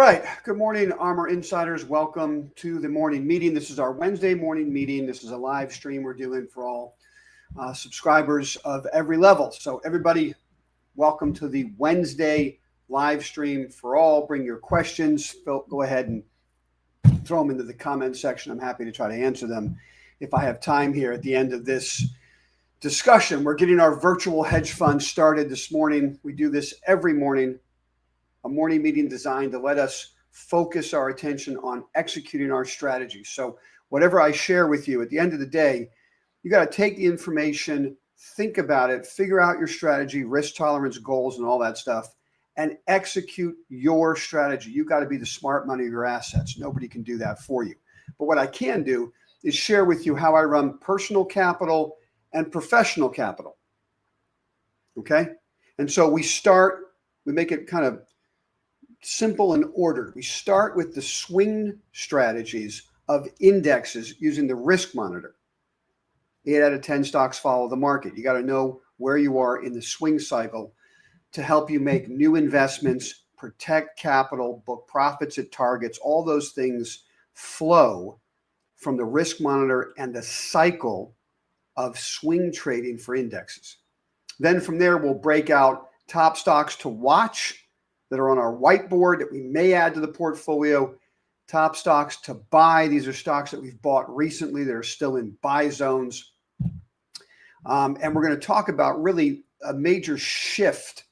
right. Good morning, Armor Insiders. Welcome to the morning meeting. This is our Wednesday morning meeting. This is a live stream we're doing for all subscribers of every level. So everybody, welcome to the Wednesday live stream for all. Bring your questions. Go ahead and throw them into the comment section. I'm happy to try to answer them if I have time here at the end of this discussion. We're getting our virtual hedge fund started this morning. We do this every morning. A morning meeting designed to let us focus our attention on executing our strategy. So whatever I share with you at the end of the day, you got to take the information, think about it, figure out your strategy, risk tolerance, goals, and all that stuff, and execute your strategy. You got to be the smart money of your assets. Nobody can do that for you. But what I can do is share with you how I run personal capital and professional capital. Okay? And so we make it kind of simple and ordered. We start with the swing strategies of indexes using the risk monitor. 8 out of 10 stocks follow the market. You got to know where you are in the swing cycle to help you make new investments, protect capital, book profits at targets. All those things flow from the risk monitor and the cycle of swing trading for indexes. Then from there, we'll break out top stocks to watch that are on our whiteboard that we may add to the portfolio, top stocks to buy. These are stocks that we've bought recently that are still in buy zones. And we're going to talk about really a major shift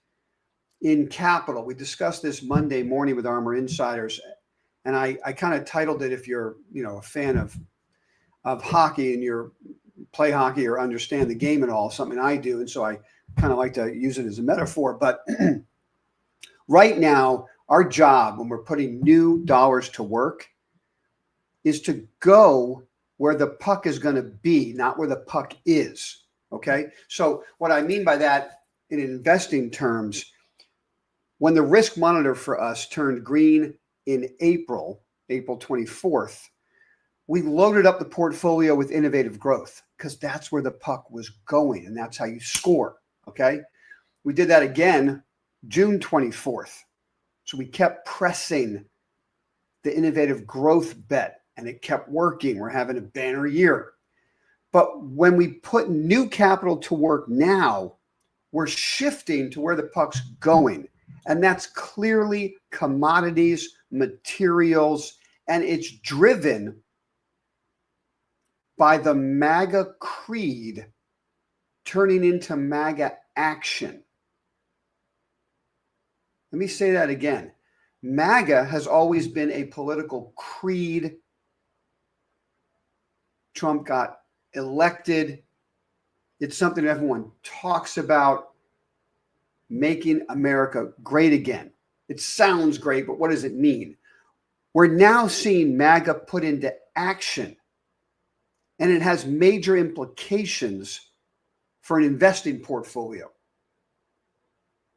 in capital. We discussed this Monday morning with Armor Insiders, and I kind of titled it, if you're a fan of hockey and you play hockey or understand the game at all, something I do, and so I kind of like to use it as a metaphor. But right now, our job when we're putting new dollars to work is to go where the puck is going to be, not where the puck is. Okay. So what I mean by that in investing terms, when the risk monitor for us turned green in April 24th, we loaded up the portfolio with innovative growth because that's where the puck was going and that's how you score. Okay. We did that again June 24th. So we kept pressing the innovative growth bet and it kept working. We're having a banner year. But when we put new capital to work now, we're shifting to where the puck's going. And that's clearly commodities, materials, and it's driven by the MAGA creed turning into MAGA action. Let me say that again. MAGA has always been a political creed. Trump got elected. It's something everyone talks about, making America great again. It sounds great, but what does it mean? We're now seeing MAGA put into action, and it has major implications for an investing portfolio.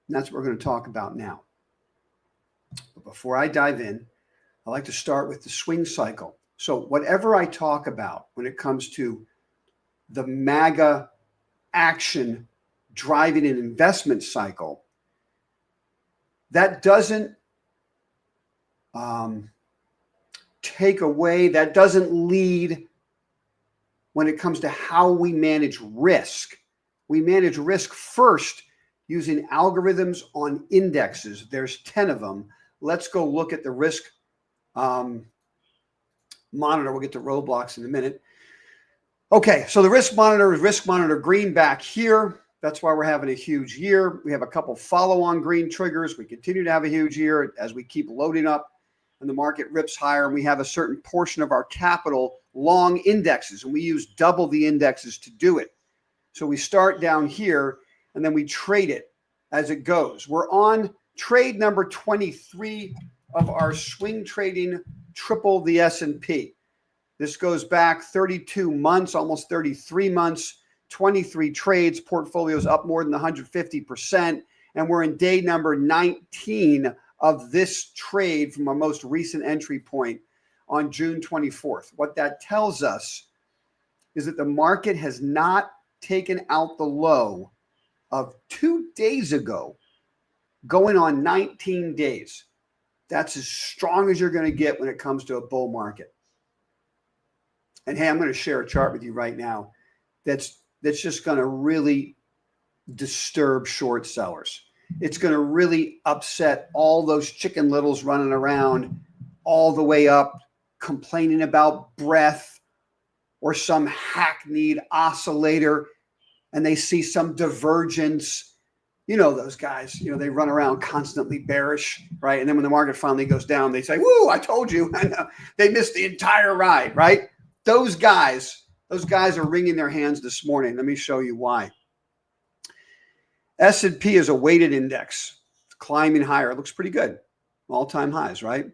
And that's what we're going to talk about now. But before I dive in, I like to start with the swing cycle. So whatever I talk about when it comes to the MAGA action driving an investment cycle, that doesn't take away, that doesn't lead when it comes to how we manage risk. We manage risk first using algorithms on indexes. There's 10 of them. Let's go look at the risk monitor. We'll get to Roadblocks in a minute. Okay, so the risk monitor is risk monitor green back here. That's why we're having a huge year. We have a couple follow-on green triggers. We continue to have a huge year as we keep loading up and the market rips higher, and we have a certain portion of our capital long indexes, and we use double the indexes to do it. So we start down here, and then we trade it as it goes. We're on trade number 23 of our swing trading triple the S&P. This goes back 32 months, almost 33 months, 23 trades, portfolios up more than 150%. And we're in day number 19 of this trade from our most recent entry point on June 24th. What that tells us is that the market has not taken out the low of 2 days ago, going on 19 days. That's as strong as you're going to get when it comes to a bull market. And hey, I'm going to share a chart with you right now that's just going to really disturb short sellers. It's going to really upset all those chicken littles running around all the way up, complaining about breath or some hackneyed oscillator, and they see some divergence. You know those guys, they run around constantly bearish, right? And then when the market finally goes down, they say, woo, I told you. They missed the entire ride, right? Those guys are wringing their hands this morning. Let me show you why. S&P is a weighted index. It's climbing higher. It looks pretty good. All-time highs, right?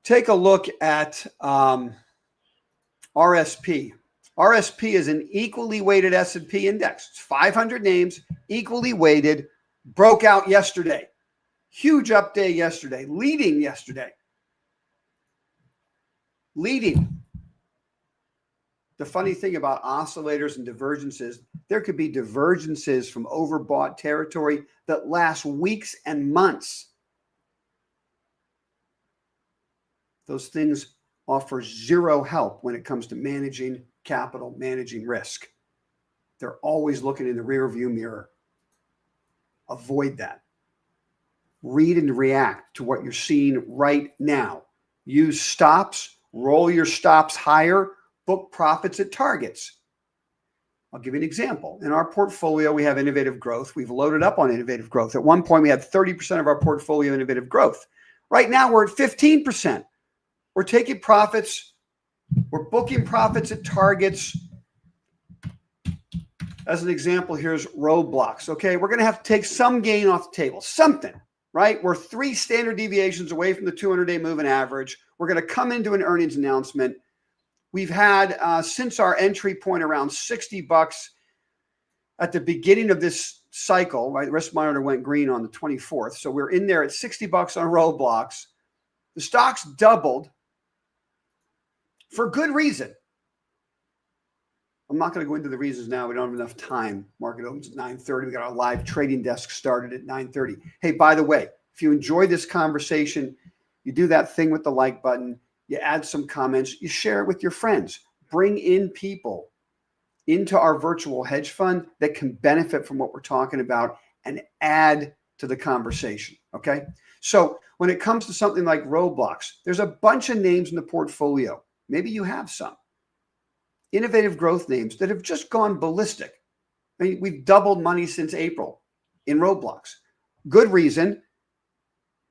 Take a look at RSP. RSP is an equally weighted S&P index. It's 500 names, equally weighted, broke out yesterday. Huge up day yesterday, leading yesterday. Leading. The funny thing about oscillators and divergences, there could be divergences from overbought territory that last weeks and months. Those things offer zero help when it comes to managing capital, managing risk. They're always looking in the rearview mirror. Avoid that. Read and react to what you're seeing right now. Use stops, roll your stops higher, book profits at targets. I'll give you an example. In our portfolio, we have innovative growth. We've loaded up on innovative growth. At one point, we had 30% of our portfolio innovative growth. Right now, we're at 15%. We're taking profits. We're booking profits at targets. As an example, here's Roadblocks. Okay, we're going to have to take some gain off the table, something, right? We're 3 standard deviations away from the 200-day moving average. We're going to come into an earnings announcement. We've had, since our entry point, around $60 at the beginning of this cycle, right? The risk monitor went green on the 24th. So we're in there at $60 on Roadblocks. The stock's doubled for good reason. I'm not going to go into the reasons now. We don't have enough time. Market opens at 9:30. We got our live trading desk started at 9:30. Hey, by the way, if you enjoy this conversation, you do that thing with the like button. You add some comments. You share it with your friends. Bring in people into our virtual hedge fund that can benefit from what we're talking about and add to the conversation, okay? So when it comes to something like Roadblocks, there's a bunch of names in the portfolio. Maybe you have some innovative growth names that have just gone ballistic. I mean, we've doubled money since April in Roadblocks. Good reason.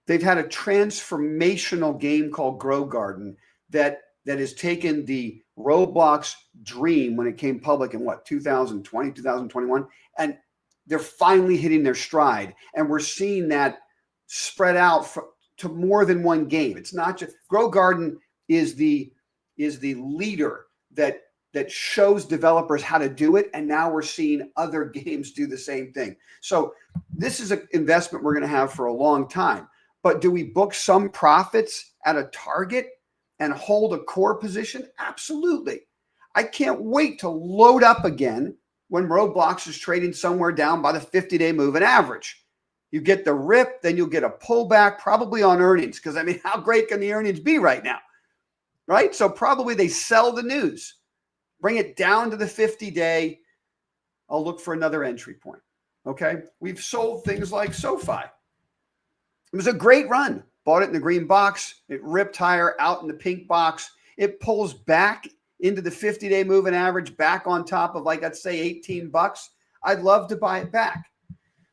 They've had a transformational game called Grow Garden that has taken the Roadblocks dream when it came public in 2020, 2021, and they're finally hitting their stride. And we're seeing that spread out to more than one game. It's not just Grow Garden is the leader that shows developers how to do it, and now we're seeing other games do the same thing. So this is an investment we're going to have for a long time. But do we book some profits at a target and hold a core position? Absolutely. I can't wait to load up again when Roadblocks is trading somewhere down by the 50-day moving average. You get the rip, then you'll get a pullback probably on earnings, because, I mean, how great can the earnings be right now, right? So probably they sell the news, bring it down to the 50-day. I'll look for another entry point, okay? We've sold things like SoFi. It was a great run. Bought it in the green box. It ripped higher out in the pink box. It pulls back into the 50-day moving average, back on top of, like, let's say $18. I'd love to buy it back.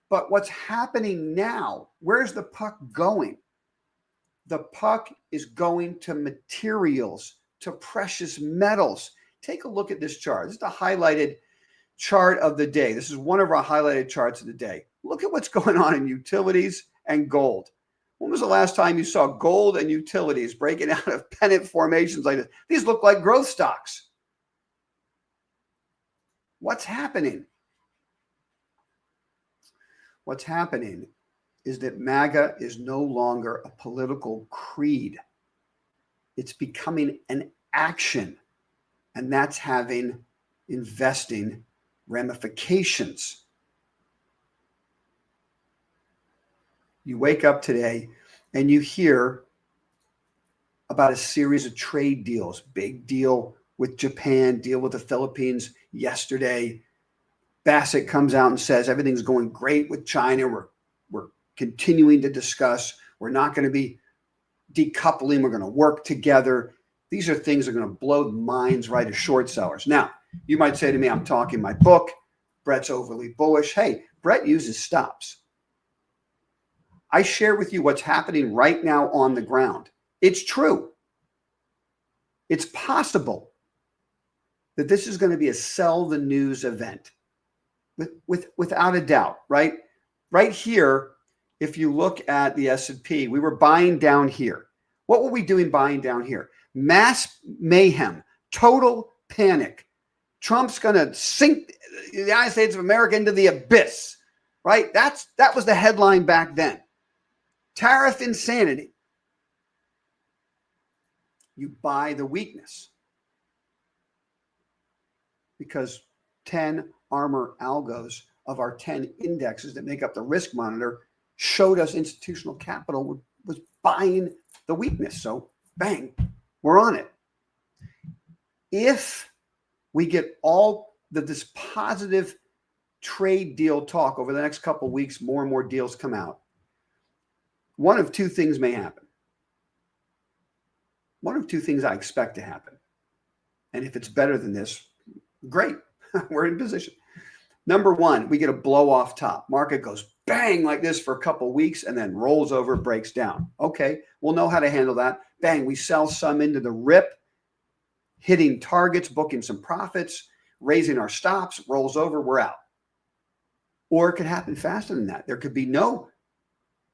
But what's happening now, where's the puck going? The puck is going to materials, to precious metals. Take a look at this chart. This is the highlighted chart of the day. This is one of our highlighted charts of the day. Look at what's going on in utilities and gold. When was the last time you saw gold and utilities breaking out of pennant formations like this? These look like growth stocks. What's happening? What's happening is that MAGA is no longer a political creed. It's becoming an action, and that's having investing ramifications. You wake up today and you hear about a series of trade deals, big deal with Japan, deal with the Philippines yesterday. Bassett comes out and says everything's going great with China. We're continuing to discuss. We're not going to be decoupling. We're going to work together. These are things that are going to blow the minds right of short sellers. Now, you might say to me, I'm talking my book. Brett's overly bullish. Hey, Brett uses stops. I share with you what's happening right now on the ground. It's true. It's possible that this is going to be a sell the news event, without a doubt, right? Right here, if you look at the S&P, we were buying down here. What were we doing buying down here? Mass mayhem, total panic. Trump's going to sink the United States of America into the abyss, right? That was the headline back then. Tariff insanity. You buy the weakness because 10 ARMR algos of our 10 indexes that make up the risk monitor showed us institutional capital was buying the weakness. So bang, we're on it. If we get all this positive trade deal talk over the next couple of weeks, more and more deals come out, one of two things may happen. One of two things I expect to happen. And if it's better than this, great. We're in position. Number one, we get a blow off top. Market goes bang like this for a couple of weeks and then rolls over, breaks down. Okay, we'll know how to handle that. Bang, we sell some into the rip, hitting targets, booking some profits, raising our stops, rolls over, we're out. Or it could happen faster than that. There could be no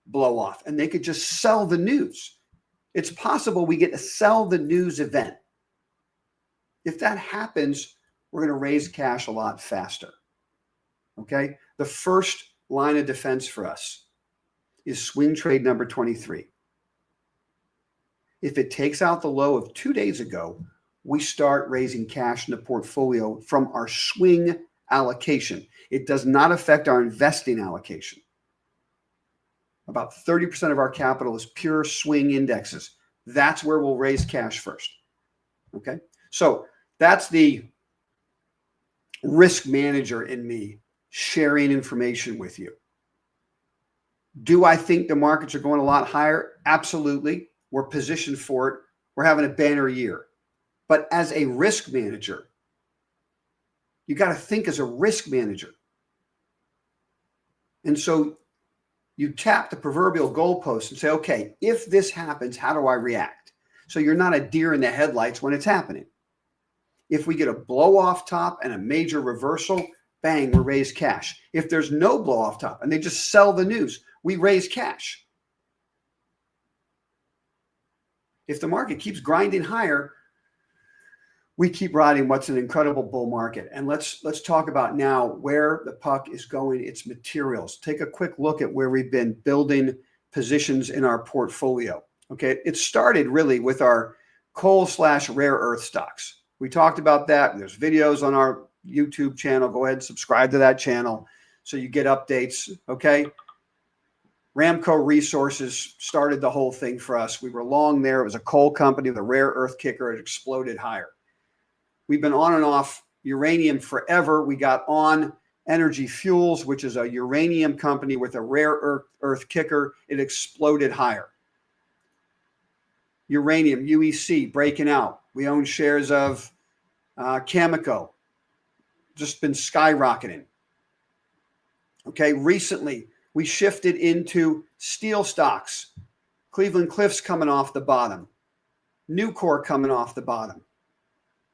blow off and they could just sell the news. It's possible we get a sell the news event. If that happens, we're going to raise cash a lot faster. Okay? The first line of defense for us is swing trade number 23. If it takes out the low of 2 days ago, we start raising cash in the portfolio from our swing allocation. It does not affect our investing allocation. About 30% of our capital is pure swing indexes. That's where we'll raise cash first. Okay? So that's the risk manager in me sharing information with you. Do I think the markets are going a lot higher? Absolutely. We're positioned for it. We're having a banner year. But as a risk manager, you got to think as a risk manager. And so you tap the proverbial goalpost and say, okay, if this happens, how do I react? So you're not a deer in the headlights when it's happening. If we get a blow off top and a major reversal, bang, we raise cash. If there's no blow off top and they just sell the news, we raise cash. If the market keeps grinding higher, we keep riding what's an incredible bull market. And let's talk about now where the puck is going, its materials. Take a quick look at where we've been building positions in our portfolio. Okay, it started really with our coal/rare earth stocks. We talked about that. There's videos on our YouTube channel. Go ahead and subscribe to that channel so you get updates. Okay. Ramco Resources started the whole thing for us. We were long there. It was a coal company with a rare earth kicker. It exploded higher. We've been on and off uranium forever. We got on Energy Fuels, which is a uranium company with a rare earth kicker. It exploded higher. Uranium, UEC, breaking out. We own shares of Chemical, just been skyrocketing. Okay, recently we shifted into steel stocks. Cleveland Cliffs coming off the bottom. Nucor coming off the bottom.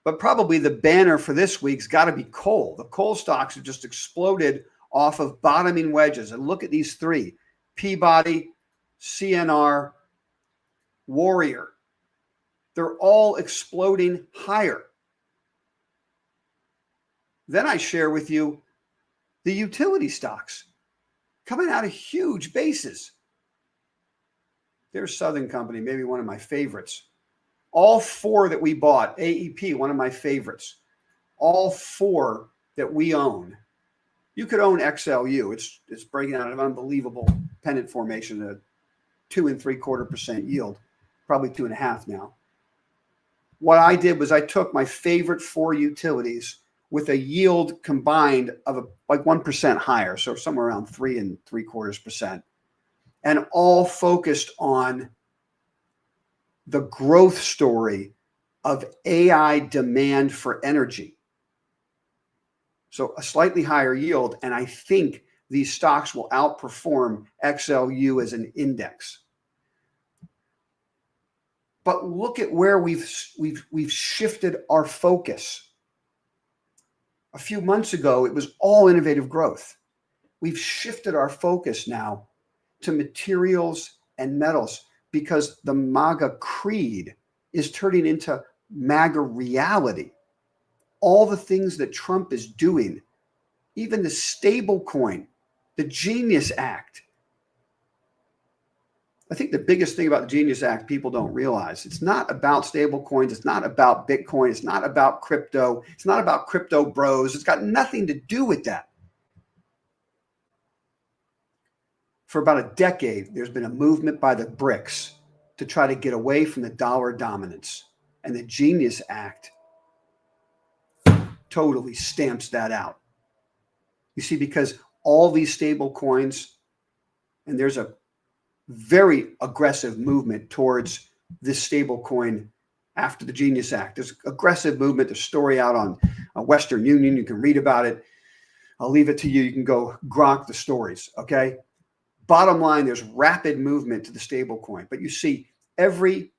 But probably the banner for this week's got to be coal. The coal stocks have just exploded off of bottoming wedges. And look at these three: Peabody, CNR, Warrior. They're all exploding higher. Then I share with you the utility stocks coming out of huge bases. There's Southern Company, maybe one of my favorites. All four that we bought, AEP, one of my favorites. All four that we own. You could own XLU. It's breaking out of unbelievable pennant formation. 2.75% yield, probably 2.5 now. What I did was I took my favorite 4 utilities with a yield combined of like 1% higher, so somewhere around 3.75%, and all focused on the growth story of AI demand for energy. So a slightly higher yield, and I think these stocks will outperform XLU as an index. But look at where we've shifted our focus. A few months ago, it was all innovative growth. We've shifted our focus now to materials and metals because the MAGA creed is turning into MAGA reality. All the things that Trump is doing, even the stable coin, the Genius Act. I think the biggest thing about the Genius Act people don't realize, it's not about stable coins. It's not about Bitcoin. It's not about crypto. It's not about crypto bros. It's got nothing to do with that. For about a decade, there's been a movement by the BRICS to try to get away from the dollar dominance. And the Genius Act totally stamps that out. You see, because all these stable coins, and there's a very aggressive movement towards this stable coin after the Genius Act. There's aggressive movement. There's a story out on Western Union. You can read about it. I'll leave it to you. You can go grok the stories, okay? Bottom line, there's rapid movement to the stable coin. But you see, every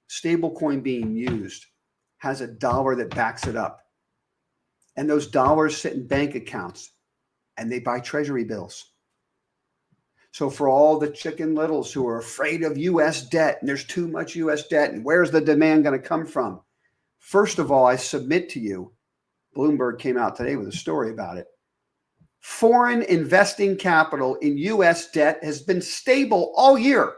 stable coin being used has a dollar that backs it up. And those dollars sit in bank accounts and they buy Treasury bills. So for all the chicken littles who are afraid of U.S. debt, and there's too much U.S. debt, and where's the demand going to come from? First of all, I submit to you, Bloomberg came out today with a story about it. Foreign investing capital in U.S. debt has been stable all year.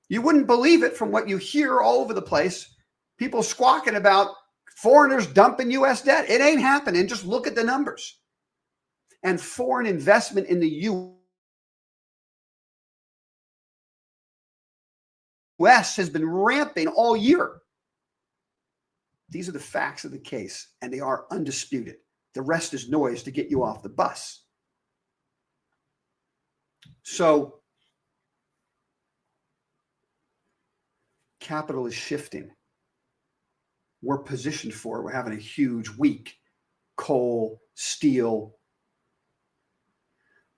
You wouldn't believe it from what you hear all over the place. People squawking about foreigners dumping U.S. debt. It ain't happening. Just look at the numbers. And foreign investment in the U.S. has been ramping all year. These are the facts of the case, and they are undisputed. The rest is noise to get you off the bus. So capital is shifting. We're positioned for it. We're having a huge week. Coal, steel.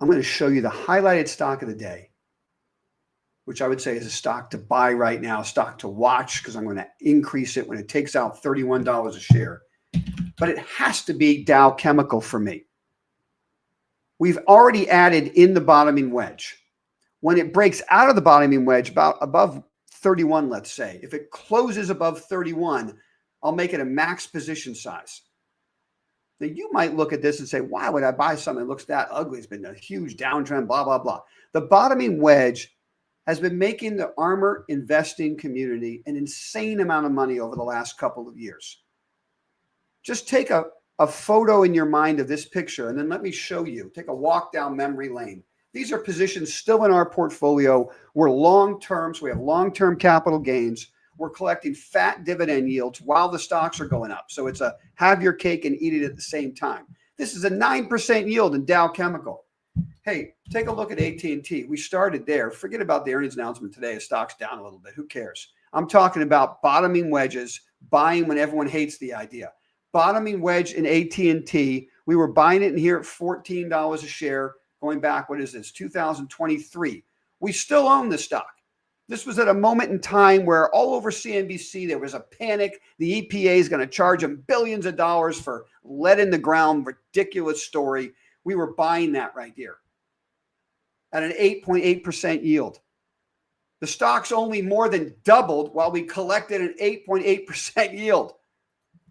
I'm going to show you the highlighted stock of the day, which I would say is a stock to buy right now, a stock to watch, because I'm going to increase it when it takes out $31 a share. But it has to be Dow Chemical for me. We've already added in the bottoming wedge. When it breaks out of the bottoming wedge, about above 31, let's say, if it closes above 31, I'll make it a max position size. Now, you might look at this and say, why would I buy something that looks that ugly? It's been a huge downtrend, blah, blah, blah. The bottoming wedge has been making the ARMR investing community an insane amount of money over the last couple of years. Just take a photo in your mind of this picture, and then let me show you. Take a walk down memory lane. These are positions still in our portfolio. We're long-term, so we have long-term capital gains. We're collecting fat dividend yields while the stocks are going up. So it's a have your cake and eat it at the same time. This is a 9% yield in Dow Chemical. Hey, take a look at AT&T. We started there. Forget about the earnings announcement today. The stock's down a little bit. Who cares? I'm talking about bottoming wedges, buying when everyone hates the idea. Bottoming wedge in AT&T. We were buying it in here at $14 a share going back, what is this, 2023. We still own the stock. This was at a moment in time where all over CNBC, there was a panic. The EPA is going to charge them billions of dollars for lead in the ground, ridiculous story. We were buying that right here at an 8.8% yield. The stock's only more than doubled while we collected an 8.8% yield.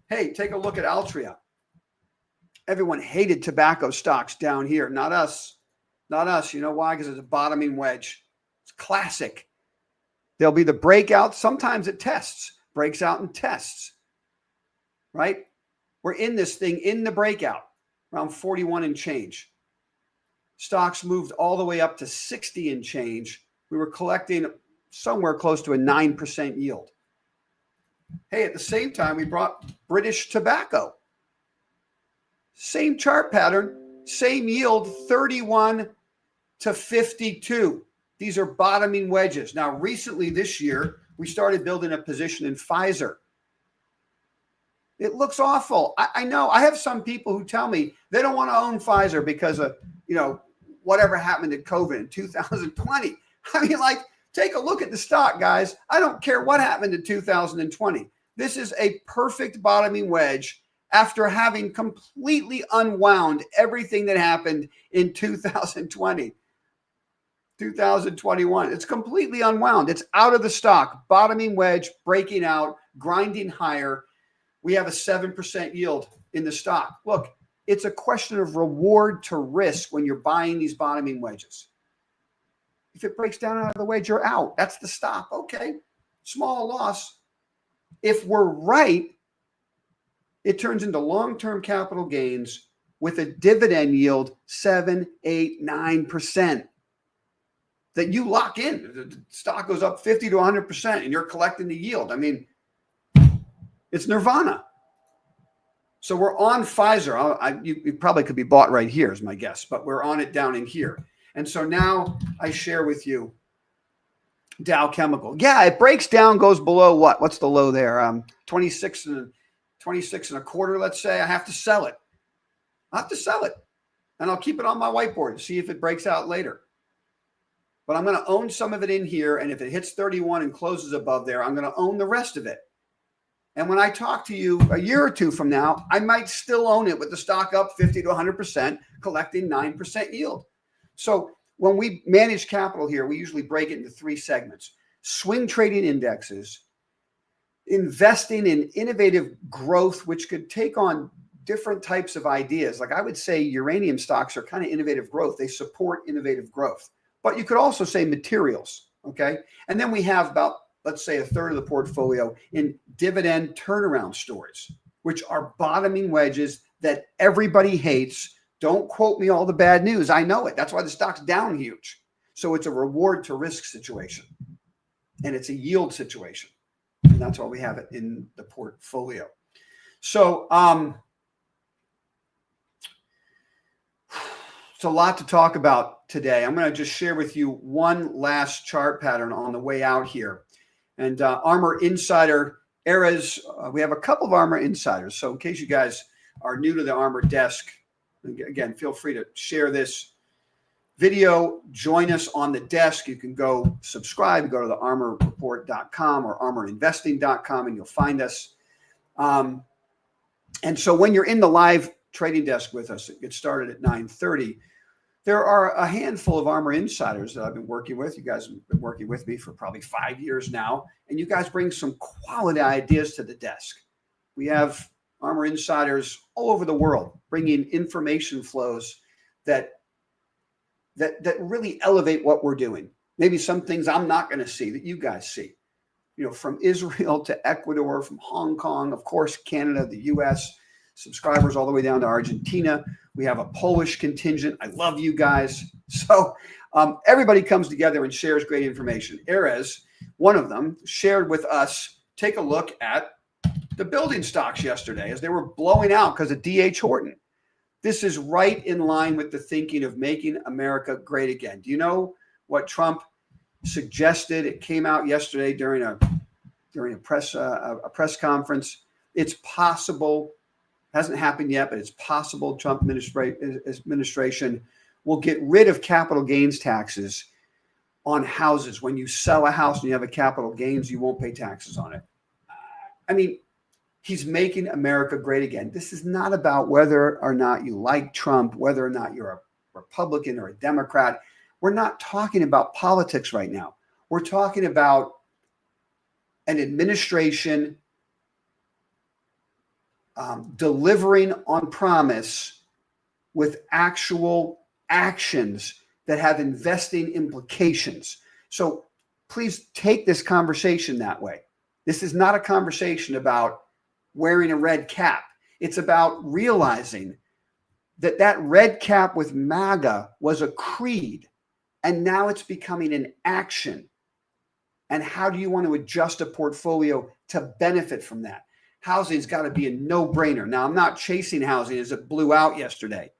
Hey, take a look at Altria. Everyone hated tobacco stocks down here. Not us. Not us. You know why? Because it's a bottoming wedge. It's classic. There'll be the breakout. Sometimes it tests, breaks out and tests, right? We're in this thing in the breakout, around 41 and change. Stocks moved all the way up to 60 and change we were collecting somewhere close to a 9% yield. Hey, at the same time, we brought British tobacco. Same chart pattern, same yield, 31 to 52. These are bottoming wedges. Now, recently this year, we started building a position in Pfizer. It looks awful. I know. I have some people who tell me they don't want to own Pfizer because of, whatever happened in COVID in 2020. I mean, like, take a look at the stock, guys. I don't care what happened in 2020. This is a perfect bottoming wedge after having completely unwound everything that happened in 2020, 2021. It's completely unwound. It's out of the stock, bottoming wedge, breaking out, grinding higher. We have a 7% yield in the stock. Look, it's a question of reward to risk when you're buying these bottoming wedges. If it breaks down out of the wedge, you're out. That's the stop. Okay, small loss. If we're right, it turns into long-term capital gains with a dividend yield 7, 8, 9% that you lock in. The stock goes up 50 to 100% and you're collecting the yield. I mean, it's nirvana. So we're on Pfizer. You probably could be bought right here is my guess, but we're on it down in here. And so now I share with you Dow Chemical. Yeah, it breaks down, goes below what? What's the low there? 26 and a quarter, let's say. I have to sell it. I have to sell it. And I'll keep it on my whiteboard and see if it breaks out later. But I'm going to own some of it in here. And if it hits 31 and closes above there, I'm going to own the rest of it. And when I talk to you a year or two from now, I might still own it with the stock up 50 to 100%, collecting 9% yield. So when we manage capital here, we usually break it into three segments: swing trading indexes, investing in innovative growth, which could take on different types of ideas. Like I would say uranium stocks are kind of innovative growth. They support innovative growth. But you could also say materials, okay? And then we have about, let's say, a third of the portfolio in dividend turnaround stories, which are bottoming wedges that everybody hates. Don't quote me all the bad news. I know it. That's why the stock's down huge. So it's a reward to risk situation. And it's a yield situation. And that's why we have it in the portfolio. So it's a lot to talk about today. I'm going to just share with you one last chart pattern on the way out here. And ARMR Insider eras, we have a couple of ARMR Insiders. So in case you guys are new to the ARMR desk, again, feel free to share this video. Join us on the desk. You can go subscribe, go to the armrreport.com or armrinvesting.com, and you'll find us. And so when you're in the live trading desk with us, it gets started at 9:30. There are a handful of ARMR Insiders that I've been working with. You guys have been working with me for probably 5 years now, and you guys bring some quality ideas to the desk. We have ARMR Insiders all over the world bringing information flows that really elevate what we're doing. Maybe some things I'm not going to see that you guys see. From Israel to Ecuador, from Hong Kong, of course, Canada, the US, subscribers all the way down to Argentina. We have a Polish contingent. I love you guys. So everybody comes together and shares great information. Erez, one of them, shared with us, take a look at the building stocks yesterday as they were blowing out because of D.H. Horton. This is right in line with the thinking of making America great again. Do you know what Trump suggested? It came out yesterday during a press conference. It's possible, hasn't happened yet, but it's possible Trump administration will get rid of capital gains taxes on houses. When you sell a house and you have a capital gains, you won't pay taxes on it. I mean, he's making America great again. This is not about whether or not you like Trump, whether or not you're a Republican or a Democrat. We're not talking about politics right now. We're talking about an administration delivering on promise with actual actions that have investing implications. So please take this conversation that way. This is not a conversation about wearing a red cap. It's about realizing that red cap with MAGA was a creed And now it's becoming an action. And how do you want to adjust a portfolio to benefit from that? Housing's got to be a no-brainer. Now, I'm not chasing housing as it blew out yesterday,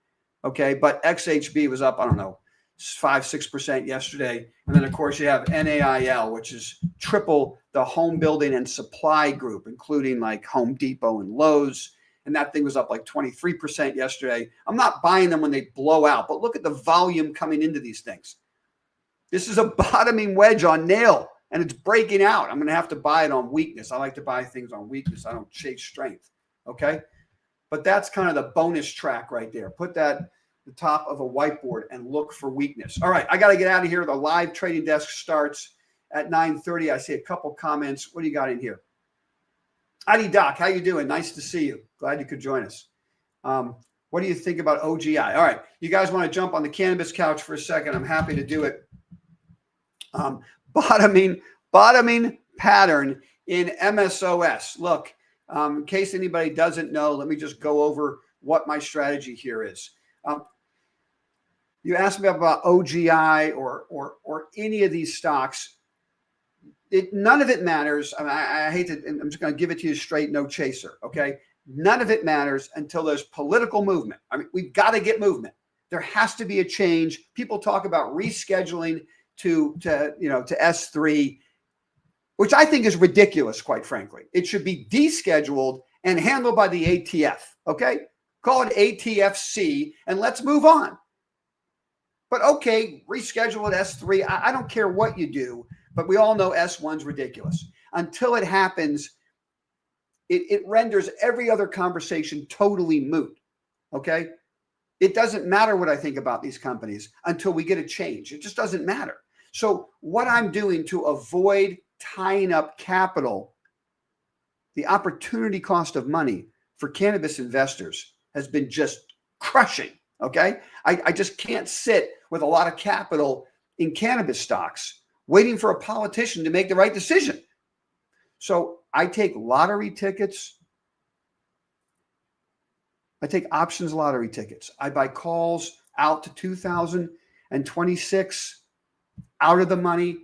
okay? But XHB was up, I don't know, 5-6% yesterday. And then, of course, you have NAIL, which is triple the home building and supply group, including like Home Depot and Lowe's. And that thing was up like 23% yesterday. I'm not buying them when they blow out, but look at the volume coming into these things. This is a bottoming wedge on nail. And it's breaking out. I'm going to have to buy it on weakness. I like to buy things on weakness. I don't chase strength. Okay. But that's kind of the bonus track right there. Put that at the top of a whiteboard and look for weakness. All right. I got to get out of here. The live trading desk starts at 9:30. I see a couple comments. What do you got in here? Adi Doc, how you doing? Nice to see you. Glad you could join us. What do you think about OGI? All right. You guys want to jump on the cannabis couch for a second? I'm happy to do it. Bottoming pattern in MSOS. Look, in case anybody doesn't know, let me just go over what my strategy here is. You asked me about OGI or any of these stocks. None of it matters. I hate to, I'm just going to give it to you straight, no chaser. Okay. None of it matters until there's political movement. I mean, we've got to get movement. There has to be a change. People talk about rescheduling to S3, which I think is ridiculous, quite frankly. It should be descheduled and handled by the ATF, okay? Call it ATFC, and let's move on. But okay, reschedule at S3. I don't care what you do, but we all know S1's ridiculous. Until it happens, it renders every other conversation totally moot, okay? It doesn't matter what I think about these companies until we get a change. It just doesn't matter. So what I'm doing to avoid tying up capital, the opportunity cost of money for cannabis investors has been just crushing, okay? I just can't sit with a lot of capital in cannabis stocks waiting for a politician to make the right decision. So I take lottery tickets. I take options lottery tickets. I buy calls out to 2026, out of the money,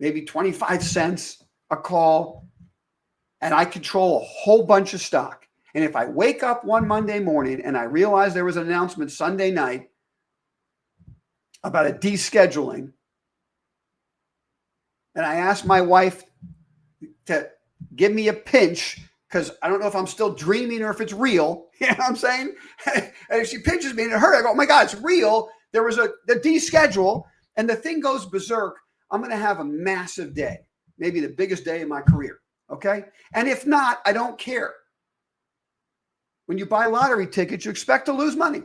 maybe 25 cents a call, and I control a whole bunch of stock. And if I wake up one Monday morning and I realize there was an announcement Sunday night about a descheduling, and I ask my wife to give me a pinch because I don't know if I'm still dreaming or if it's real. You know what I'm saying? And if she pinches me and it hurt, I go, oh my God, it's real. There was a deschedule and the thing goes berserk. I'm going to have a massive day, maybe the biggest day of my career. Okay. And if not, I don't care. When you buy lottery tickets, you expect to lose money.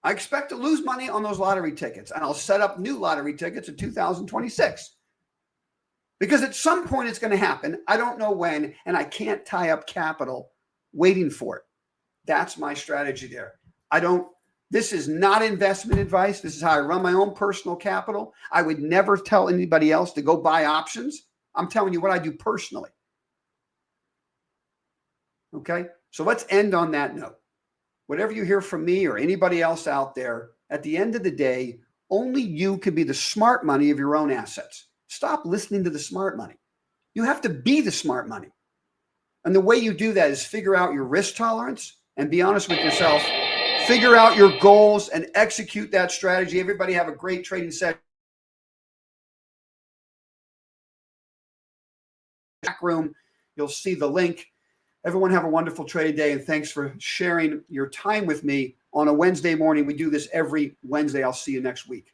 I expect to lose money on those lottery tickets, and I'll set up new lottery tickets in 2026. Because at some point it's going to happen. I don't know when, and I can't tie up capital waiting for it. That's my strategy there. This is not investment advice. This is how I run my own personal capital. I would never tell anybody else to go buy options. I'm telling you what I do personally. Okay? So let's end on that note. Whatever you hear from me or anybody else out there, at the end of the day, only you can be the smart money of your own assets. Stop listening to the smart money. You have to be the smart money. And the way you do that is figure out your risk tolerance and be honest with yourself. Figure out your goals and execute that strategy. Everybody have a great trading session. Back room, you'll see the link. Everyone have a wonderful trading day, and thanks for sharing your time with me on a Wednesday morning. We do this every Wednesday. I'll see you next week.